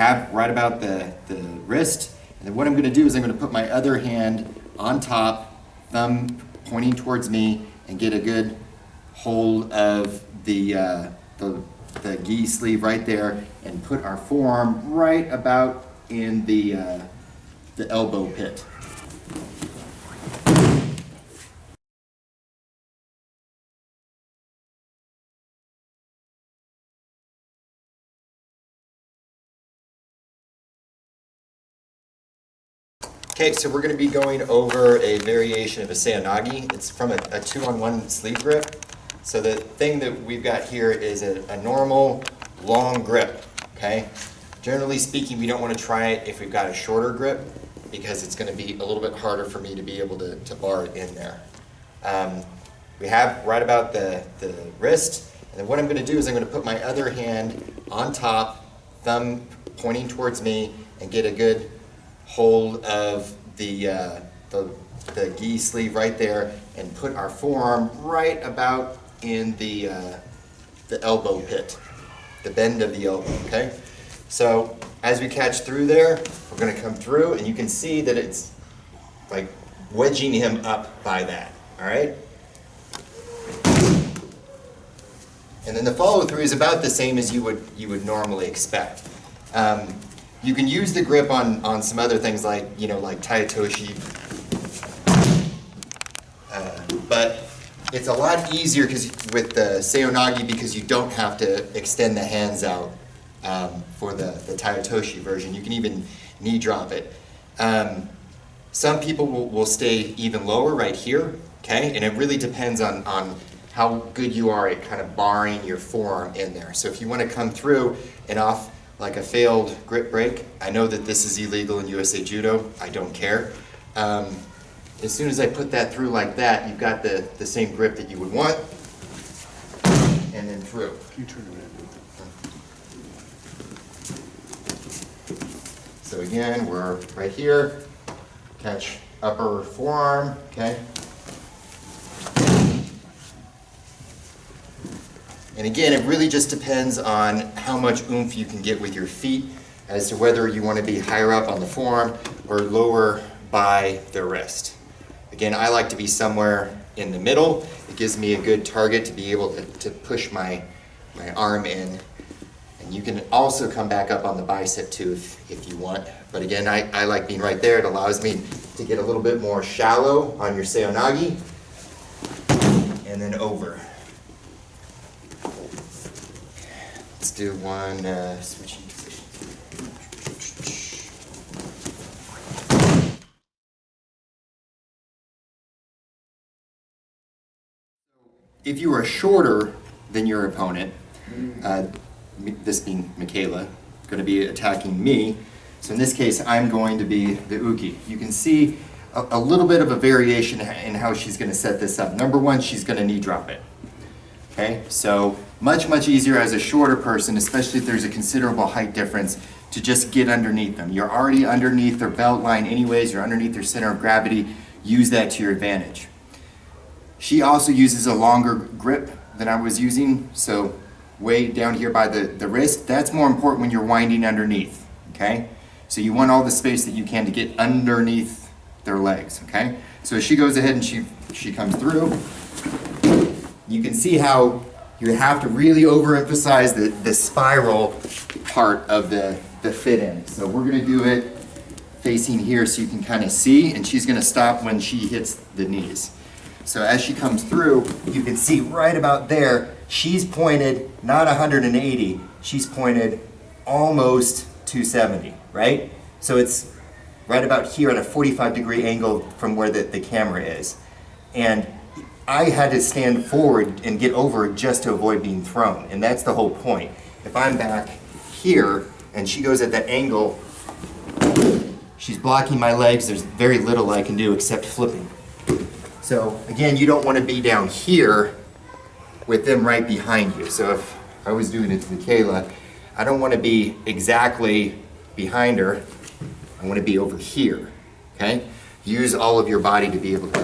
have right about the wrist. And then what I'm going to do is I'm going to put my other hand on top, thumb pointing towards me, and get a good hold of the gi sleeve right there, and put our forearm right about in the elbow pit. Okay, so we're going to be going over a variation of a Seoi. It's from a 2-on-1 sleeve grip. So the thing that we've got here is a normal long grip, okay? Generally speaking, we don't want to try it if we've got a shorter grip, because it's going to be a little bit harder for me to be able to bar it in there. We have right about the wrist, and then what I'm going to do is I'm going to put my other hand on top, thumb pointing towards me, and get a good hold of the gi sleeve right there, and put our forearm right about in the elbow pit, the bend of the elbow, okay? So as we catch through there, we're going to come through, and you can see that it's like wedging him up by that, all right? And then the follow through is about the same as you would normally expect. You can use the grip on some other things like, like Taitoshi, but it's a lot easier with the Seoi because you don't have to extend the hands out for the Taitoshi version. You can even knee drop it. Some people will stay even lower right here, okay? And it really depends on how good you are at kind of barring your forearm in there. So if you want to come through and off like a failed grip break, I know that this is illegal in USA Judo, I don't care. As soon as I put that through like that, you've got the same grip that you would want, and then through. Can you turn it around? So again, we're right here, catch upper forearm, okay? And again, it really just depends on how much oomph you can get with your feet as to whether you want to be higher up on the forearm or lower by the wrist. Again, I like to be somewhere in the middle. It gives me a good target to be able to push my arm in. And you can also come back up on the bicep too if you want. But again, I like being right there. It allows me to get a little bit more shallow on your Seoi and then over. Let's do one switching positions. If you are shorter than your opponent, this being Michaela, going to be attacking me. So in this case, I'm going to be the uki. You can see a little bit of a variation in how she's going to set this up. Number one, she's going to knee drop it. Okay, so much easier as a shorter person, especially if there's a considerable height difference, to just get underneath them. You're already underneath their belt line anyways, you're underneath their center of gravity. Use that to your advantage. She also uses a longer grip than I was using, so way down here by the wrist. That's more important when you're winding underneath, okay? So you want all the space that you can to get underneath their legs, okay? So as she goes ahead and she comes through, you can see how you have to really overemphasize the spiral part of the fit in. So we're gonna do it facing here so you can kind of see, and she's gonna stop when she hits the knees. So as she comes through, you can see right about there, she's pointed not 180, she's pointed almost 270, right? So it's right about here at a 45-degree angle from where the camera is. And I had to stand forward and get over it just to avoid being thrown, and that's the whole point. If I'm back here and she goes at that angle, she's blocking my legs, there's very little I can do except flipping. So again, you don't want to be down here with them right behind you. So if I was doing it to Michaela, I don't want to be exactly behind her, I want to be over here, okay? Use all of your body to be able to